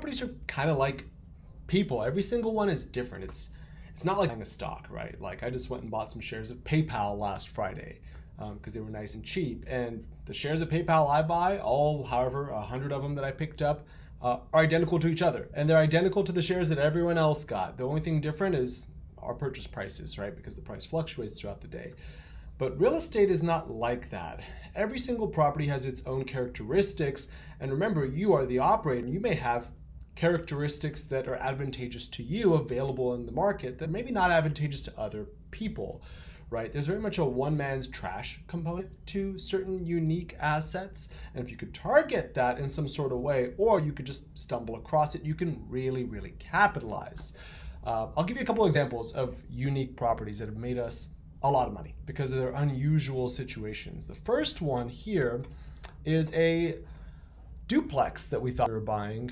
properties are kind of like people. Every single one is different. It's not like buying a stock, right? Like I just went and bought some shares of PayPal last Friday because they were nice and cheap. And the shares of PayPal I buy, however, 100 of them that I picked up, are identical to each other. And they're identical to the shares that everyone else got. The only thing different is our purchase prices, right? Because the price fluctuates throughout the day. But real estate is not like that. Every single property has its own characteristics. And remember, you are the operator. You may have characteristics that are advantageous to you available in the market that maybe not advantageous to other people, right? There's very much a one man's trash component to certain unique assets. And if you could target that in some sort of way, or you could just stumble across it, you can really, really capitalize. I'll give you a couple examples of unique properties that have made us a lot of money because of their unusual situations. The first one here is a duplex that we thought we were buying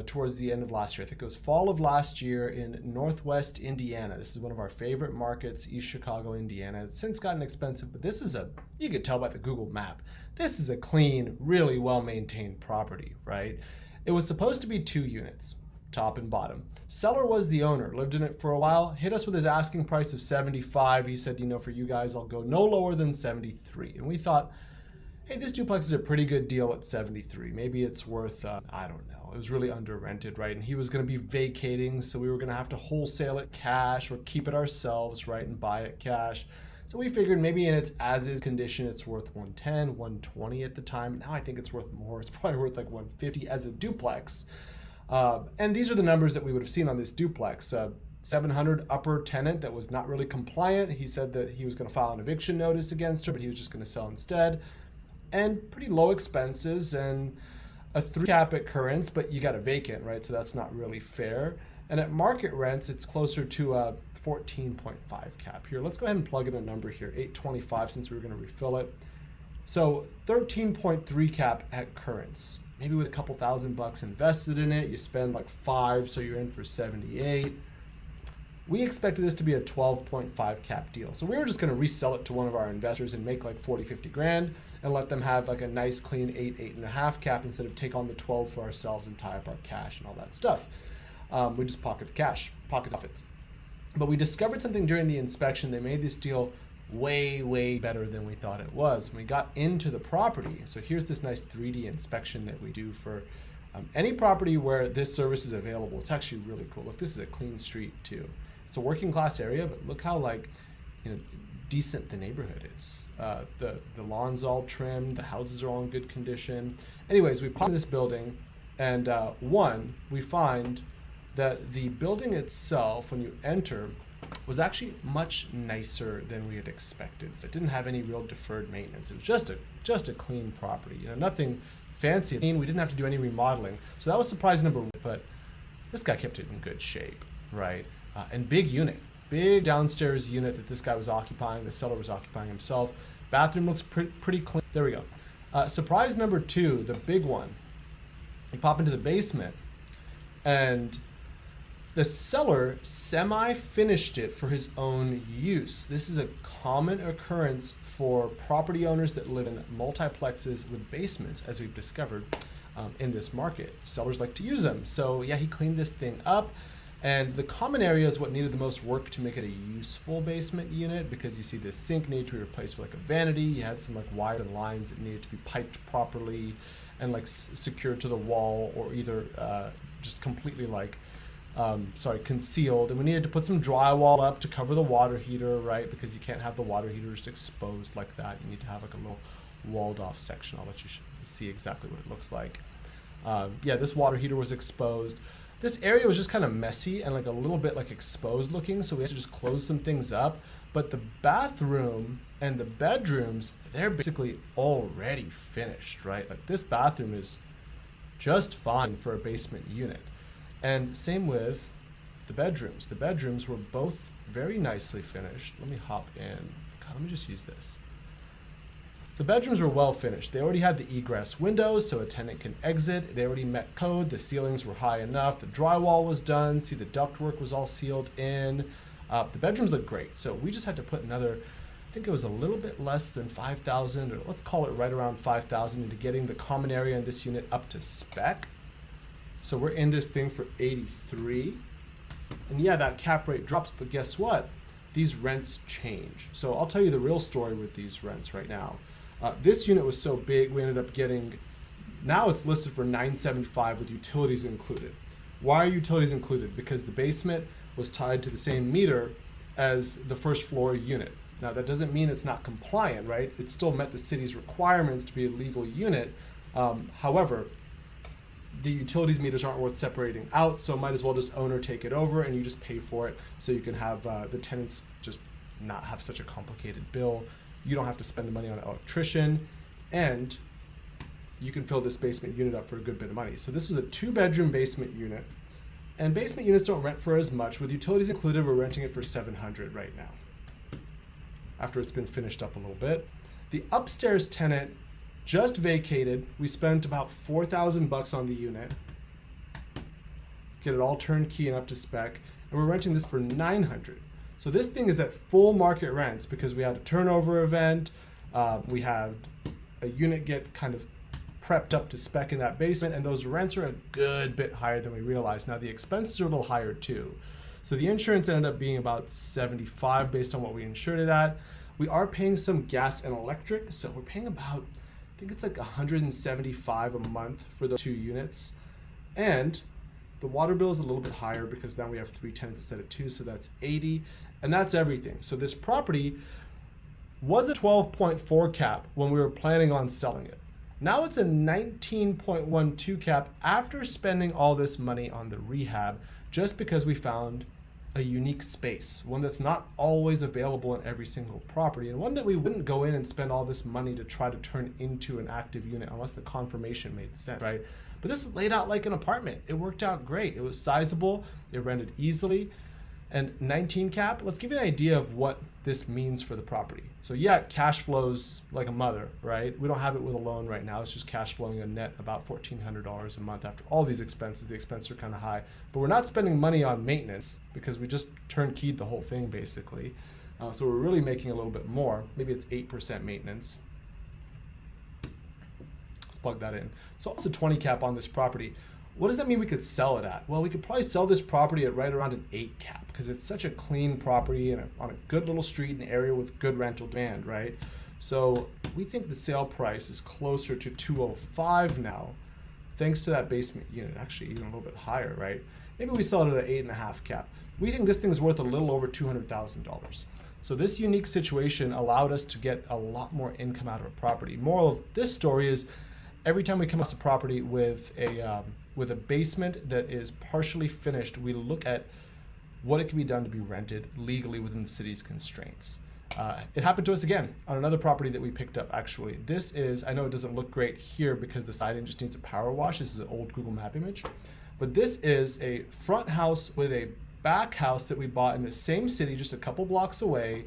towards the end of last year. I think it was fall of last year in Northwest Indiana. This is one of our favorite markets, East Chicago, Indiana. It's since gotten expensive, but this is you could tell by the Google map, this is a clean, really well-maintained property, right? It was supposed to be 2 units, top and bottom. Seller was the owner, lived in it for a while, hit us with his asking price of 75. He said, for you guys, I'll go no lower than 73. And we thought, hey, this duplex is a pretty good deal at 73. Maybe it's worth, I don't know. It was really under rented, right? And he was going to be vacating, so we were going to have to wholesale it cash or keep it ourselves, right, and buy it cash. So we figured maybe in its as-is condition, it's worth 110, 120 at the time. Now I think it's worth more. It's probably worth like 150 as a duplex. And these are the numbers that we would have seen on this duplex. 700 upper tenant that was not really compliant. He said that he was going to file an eviction notice against her, but he was just going to sell instead. And pretty low expenses and a 3 cap at currents, but you got a vacant, right? So that's not really fair. And at market rents, it's closer to a 14.5 cap here. Let's go ahead and plug in a number here, 825, since we were going to refill it. So 13.3 cap at currents. Maybe with a couple $1,000 invested in it, you spend like 5, so you're in for 78. We expected this to be a 12.5 cap deal. So we were just going to resell it to one of our investors and make like 40, 50 grand and let them have like a nice clean 8.5 cap instead of take on the 12 for ourselves and tie up our cash and all that stuff. We just pocket the cash, pocket profits. But we discovered something during the inspection. They made this deal way, way better than we thought it was. When we got into the property, so here's this nice 3D inspection that we do for any property where this service is available. It's actually really cool. Look, this is a clean street too. It's a working class area, but look how decent the neighborhood is. The lawn's all trimmed, the houses are all in good condition. Anyways, we pop in this building, and we find that the building itself, when you enter, was actually much nicer than we had expected. So it didn't have any real deferred maintenance. It was just a clean property. Nothing fancy. We didn't have to do any remodeling. So that was surprise number 1. But this guy kept it in good shape, right? And big unit, big downstairs unit that this guy was occupying. The seller was occupying himself. Bathroom looks pretty clean. There we go. Surprise number 2, the big one. You pop into the basement, and the seller semi-finished it for his own use. This is a common occurrence for property owners that live in multiplexes with basements, as we've discovered in this market. Sellers like to use them. So yeah, he cleaned this thing up. And the common area is what needed the most work to make it a useful basement unit, because you see this sink needed to be replaced with like a vanity. You had some like wires and lines that needed to be piped properly and like secured to the wall, or either just completely concealed. And we needed to put some drywall up to cover the water heater, right? Because you can't have the water heater just exposed like that. You need to have like a little walled off section. I'll let you see exactly what it looks like. Yeah, this water heater was exposed. This area was just kind of messy and like a little bit like exposed looking, so we had to just close some things up. But the bathroom and the bedrooms, they're basically already finished, right? Like this bathroom is just fine for a basement unit. And same with the bedrooms. The bedrooms were both very nicely finished. Let me hop in. God, let me just use this. The bedrooms were well finished. They already had the egress windows so a tenant can exit. They already met code. The ceilings were high enough. The drywall was done. See, the ductwork was all sealed in. The bedrooms look great. So we just had to put another, I think it was a little bit less than 5,000, or let's call it right around 5,000, into getting the common area in this unit up to spec. So we're in this thing for 83. And yeah, that cap rate drops, but guess what? These rents change. So I'll tell you the real story with these rents right now. This unit was so big, we ended up getting, now it's listed for $975 with utilities included. Why are utilities included? Because the basement was tied to the same meter as the first floor unit. Now that doesn't mean it's not compliant, right? It still met the city's requirements to be a legal unit. However, the utilities meters aren't worth separating out, so might as well just owner take it over and you just pay for it so you can have the tenants just not have such a complicated bill. You don't have to spend the money on an electrician, and you can fill this basement unit up for a good bit of money. So this was a 2-bedroom basement unit, and basement units don't rent for as much. With utilities included, we're renting it for $700 right now, after it's been finished up a little bit. The upstairs tenant just vacated. We spent about $4,000 on the unit, get it all turnkey and up to spec, and we're renting this for $900. So this thing is at full market rents because we had a turnover event, we had a unit get kind of prepped up to spec in that basement, and those rents are a good bit higher than we realized. Now the expenses are a little higher too. So the insurance ended up being about $75 based on what we insured it at. We are paying some gas and electric, so we're paying about, I think it's like $175 a month for those 2 units. And the water bill is a little bit higher because now we have 3 tenants instead of 2, so that's $80, and that's everything. So this property was a 12.4 cap when we were planning on selling it. Now it's a 19.12 cap after spending all this money on the rehab, just because we found a unique space, one that's not always available in every single property, and one that we wouldn't go in and spend all this money to try to turn into an active unit unless the confirmation made sense, right? But this is laid out like an apartment. It worked out great. It was sizable, it rented easily, and 19 cap, let's give you an idea of what this means for the property. So yeah, it cash flows like a mother, right? We don't have it with a loan right now. It's just cash flowing a net about $1,400 a month after all these expenses. The expenses are kind of high, but we're not spending money on maintenance because we just turnkeyed the whole thing basically. So we're really making a little bit more. Maybe it's 8% maintenance. Let's plug that in. So it's a 20 cap on this property. What does that mean we could sell it at? Well, we could probably sell this property at right around an 8 cap because it's such a clean property and on a good little street in an area with good rental demand, right? So we think the sale price is closer to 205 now, thanks to that basement unit, actually even a little bit higher, right? Maybe we sell it at an 8.5 cap. We think this thing's worth a little over $200,000. So this unique situation allowed us to get a lot more income out of a property. Moral of this story is every time we come across a property with a basement that is partially finished, we look at what it can be done to be rented legally within the city's constraints. It happened to us again on another property that we picked up actually. This is, I know it doesn't look great here because the siding just needs a power wash. This is an old Google Map image. But this is a front house with a back house that we bought in the same city just a couple blocks away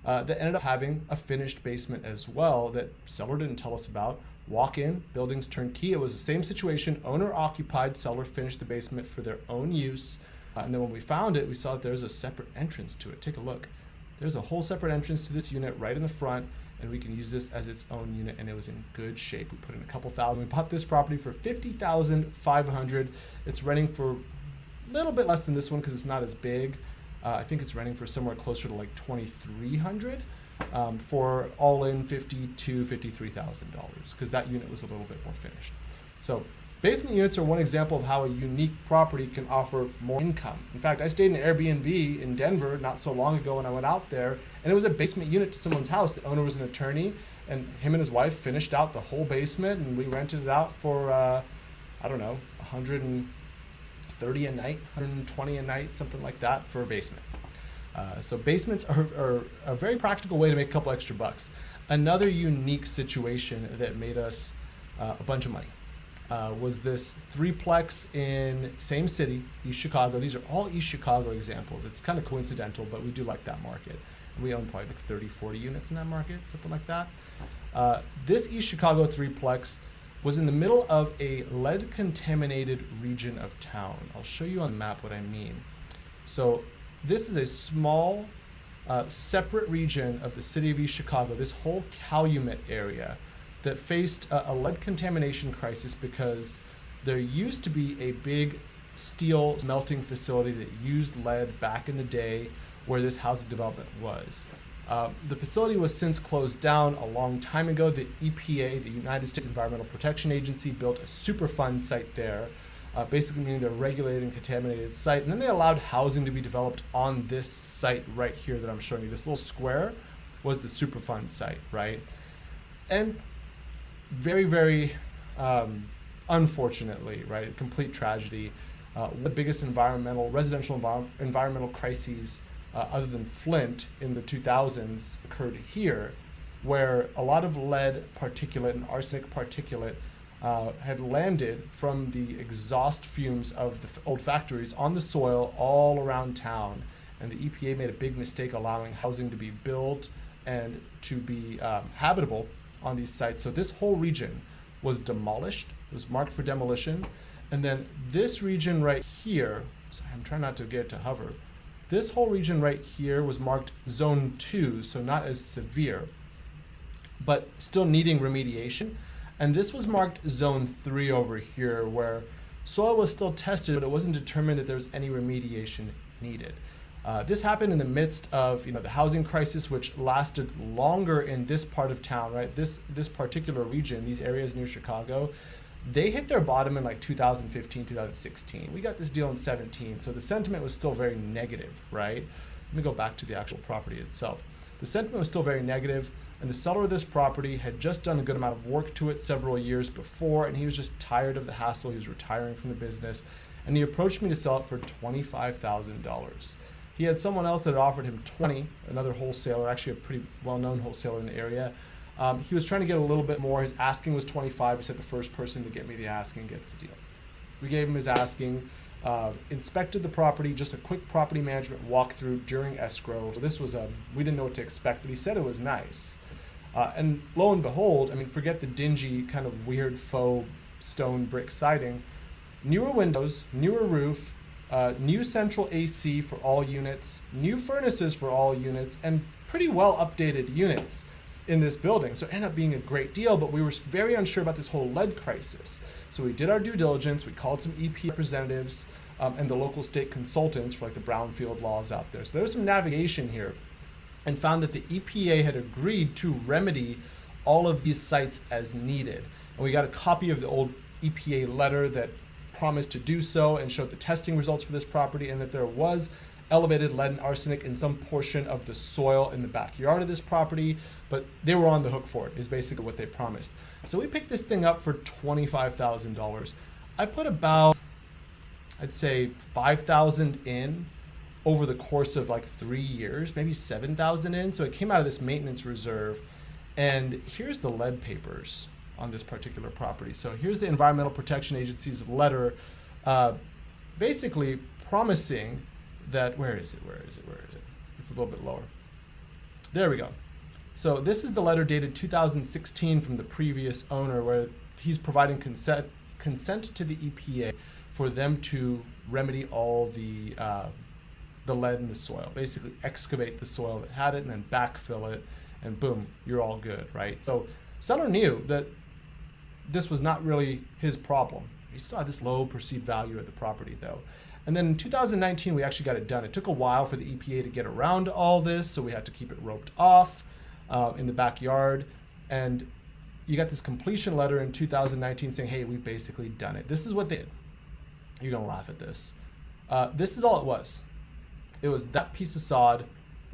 that ended up having a finished basement as well that seller didn't tell us about. Walk in, buildings turnkey. It was the same situation, owner occupied, seller finished the basement for their own use. And then when we found it, we saw that there's a separate entrance to it. Take a look. There's a whole separate entrance to this unit right in the front, and we can use this as its own unit, and it was in good shape. We put in a couple thousand. We bought this property for $50,500. It's renting for a little bit less than this one because it's not as big. I think it's renting for somewhere closer to like $2,300. For all in $52,000, $53,000 because that unit was a little bit more finished. So basement units are one example of how a unique property can offer more income. In fact, I stayed in an Airbnb in Denver not so long ago when I went out there, and it was a basement unit to someone's house. The owner was an attorney, and him and his wife finished out the whole basement, and we rented it out for, I don't know, $130 a night, $120 a night, something like that for a basement. So basements are a very practical way to make a couple extra bucks. Another unique situation that made us a bunch of money was this 3-plex in same city, East Chicago. These are all East Chicago examples. It's kind of coincidental, but we do like that market. We own probably like 30, 40 units in that market, something like that. This East Chicago 3-plex was in the middle of a lead-contaminated region of town. I'll show you on the map what I mean. So this is a small, separate region of the city of East Chicago, this whole Calumet area that faced a lead contamination crisis because there used to be a big steel smelting facility that used lead back in the day where this housing development was. The facility was since closed down a long time ago. The EPA, the United States Environmental Protection Agency, built a Superfund site there, basically meaning they're regulated and contaminated site. And then they allowed housing to be developed on this site right here that I'm showing you. This little square was the Superfund site, right? And very, very unfortunately, right, complete tragedy. The biggest residential environmental crises other than Flint in the 2000s occurred here, where a lot of lead particulate and arsenic particulate had landed from the exhaust fumes of the old factories on the soil all around town. And the EPA made a big mistake allowing housing to be built and to be habitable on these sites. So this whole region was demolished. It was marked for demolition. And then this region right here, sorry, I'm trying not to get it to hover. This whole region right here was marked zone 2, so not as severe, but still needing remediation. And this was marked zone 3 over here, where soil was still tested, but it wasn't determined that there was any remediation needed. This happened in the midst of the housing crisis, which lasted longer in this part of town, right? This particular region, these areas near Chicago, they hit their bottom in like 2015, 2016. We got this deal in 17, so the sentiment was still very negative, right? Let me go back to the actual property itself. The sentiment was still very negative, and the seller of this property had just done a good amount of work to it several years before, and he was just tired of the hassle. He was retiring from the business, and he approached me to sell it for $25,000. He had someone else that had offered him 20, another wholesaler, actually a pretty well-known wholesaler in the area. He was trying to get a little bit more. His asking was 25. He said the first person to get me the asking gets the deal. We gave him his asking, inspected the property, just a quick property management walkthrough during escrow. So this was we didn't know what to expect, but he said it was nice. And lo and behold, I mean, forget the dingy kind of weird faux stone brick siding, newer windows, newer roof, new central AC for all units, new furnaces for all units, and pretty well updated units in this building. So it ended up being a great deal, but we were very unsure about this whole lead crisis. So we did our due diligence. We called some EP representatives and the local state consultants for like the brownfield laws out there. So there was some navigation here, and found that the EPA had agreed to remedy all of these sites as needed. And we got a copy of the old EPA letter that promised to do so and showed the testing results for this property, and that there was elevated lead and arsenic in some portion of the soil in the backyard of this property, but they were on the hook for it, is basically what they promised. So we picked this thing up for $25,000. I put about, I'd say, $5,000 in over the course of like 3 years, maybe $7,000 in. So it came out of this maintenance reserve. And here's the lead papers on this particular property. So here's the Environmental Protection Agency's letter, basically promising that, where is it? It's a little bit lower. There we go. So this is the letter dated 2016 from the previous owner, where he's providing consent to the EPA for them to remedy all the lead in the soil, basically excavate the soil that had it and then backfill it, and boom, you're all good, right? So seller knew that this was not really his problem. He still had this low perceived value of the property though. And then in 2019, we actually got it done. It took a while for the EPA to get around to all this, so we had to keep it roped off in the backyard. And you got this completion letter in 2019 saying, hey, we've basically done it. This is what they did. You're gonna laugh at this. This is all it was. It was that piece of sod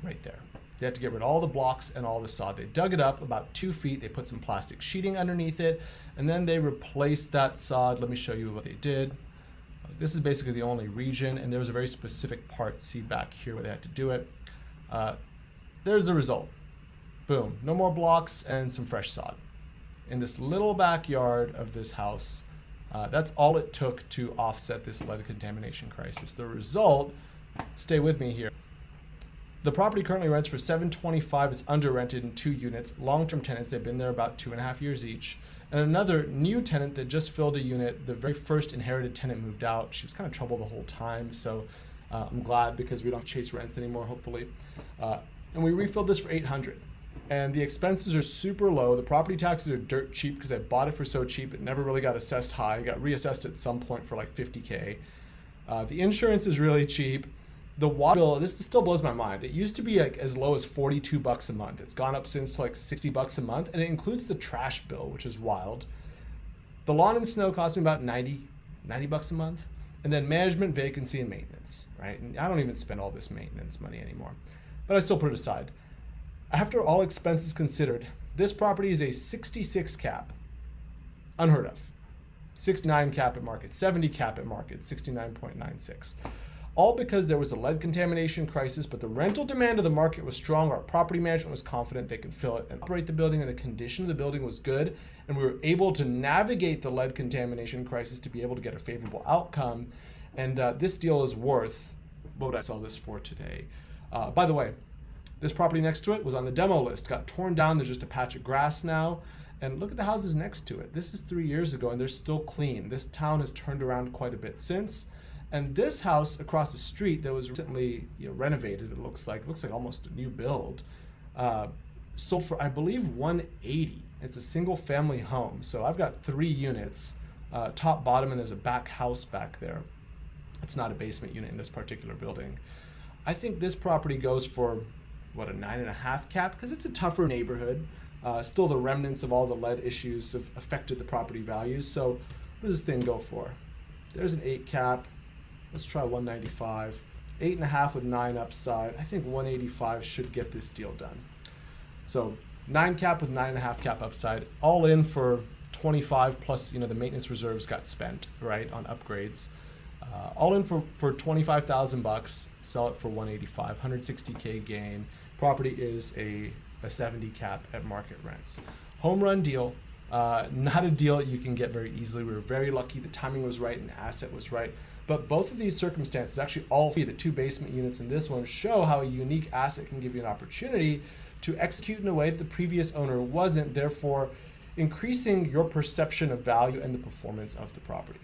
right there. They had to get rid of all the blocks and all the sod. They dug it up about 2 feet. They put some plastic sheeting underneath it, and then they replaced that sod. Let me show you what they did. This is basically the only region, and there was a very specific part, see back here where they had to do it. There's the result. Boom, no more blocks and some fresh sod. In this little backyard of this house, that's all it took to offset this lead contamination crisis. The result, stay with me here. The property currently rents for $725. It's under rented in 2 units, long-term tenants. They've been there about 2.5 years each. And another new tenant that just filled a unit. The very first inherited tenant moved out. She was kind of trouble the whole time, so I'm glad, because we don't chase rents anymore, hopefully. And we refilled this for $800. and the expenses are super low. The property taxes are dirt cheap because I bought it for so cheap. It never really got assessed high. It got reassessed at some point for like 50K. The insurance is really cheap. The water bill, this still blows my mind. It used to be like as low as $42 a month. It's gone up since like $60 a month, and it includes the trash bill, which is wild. The lawn and snow cost me about $90 a month. And then management, vacancy, and maintenance, right? And I don't even spend all this maintenance money anymore, but I still put it aside. After all expenses considered, this property is a 66 cap, unheard of. 69 cap at market, 70 cap at market, 69.96. All because there was a lead contamination crisis, but the rental demand of the market was strong. Our property management was confident they could fill it and operate the building, and the condition of the building was good. And we were able to navigate the lead contamination crisis to be able to get a favorable outcome. And this deal is worth, what would I sell this for today? By the way, this property next to it was on the demo list, got torn down. There's just a patch of grass now. And look at the houses next to it. This is 3 years ago and they're still clean. This town has turned around quite a bit since. And this house across the street that was recently renovated, it looks like almost a new build, sold for I believe $180. It's a single family home. So I've got 3 units, top, bottom, and there's a back house back there. It's not a basement unit in this particular building. I think this property goes for a 9.5 cap because it's a tougher neighborhood. Still the remnants of all the lead issues have affected the property values. So what does this thing go for? There's an 8 cap. Let's try 195. 8.5 with 9 upside. I think 185 should get this deal done. So 9 cap with 9.5 cap upside, all in for 25 plus, the maintenance reserves got spent, right, on upgrades. All in for $25,000. Sell it for 185, 160K gain. Property is a 70 cap at market rents. Home run deal. Not a deal you can get very easily. We were very lucky. The timing was right and the asset was right. But both of these circumstances, actually all 3, the 2 basement units and this one, show how a unique asset can give you an opportunity to execute in a way that the previous owner wasn't, therefore increasing your perception of value and the performance of the property.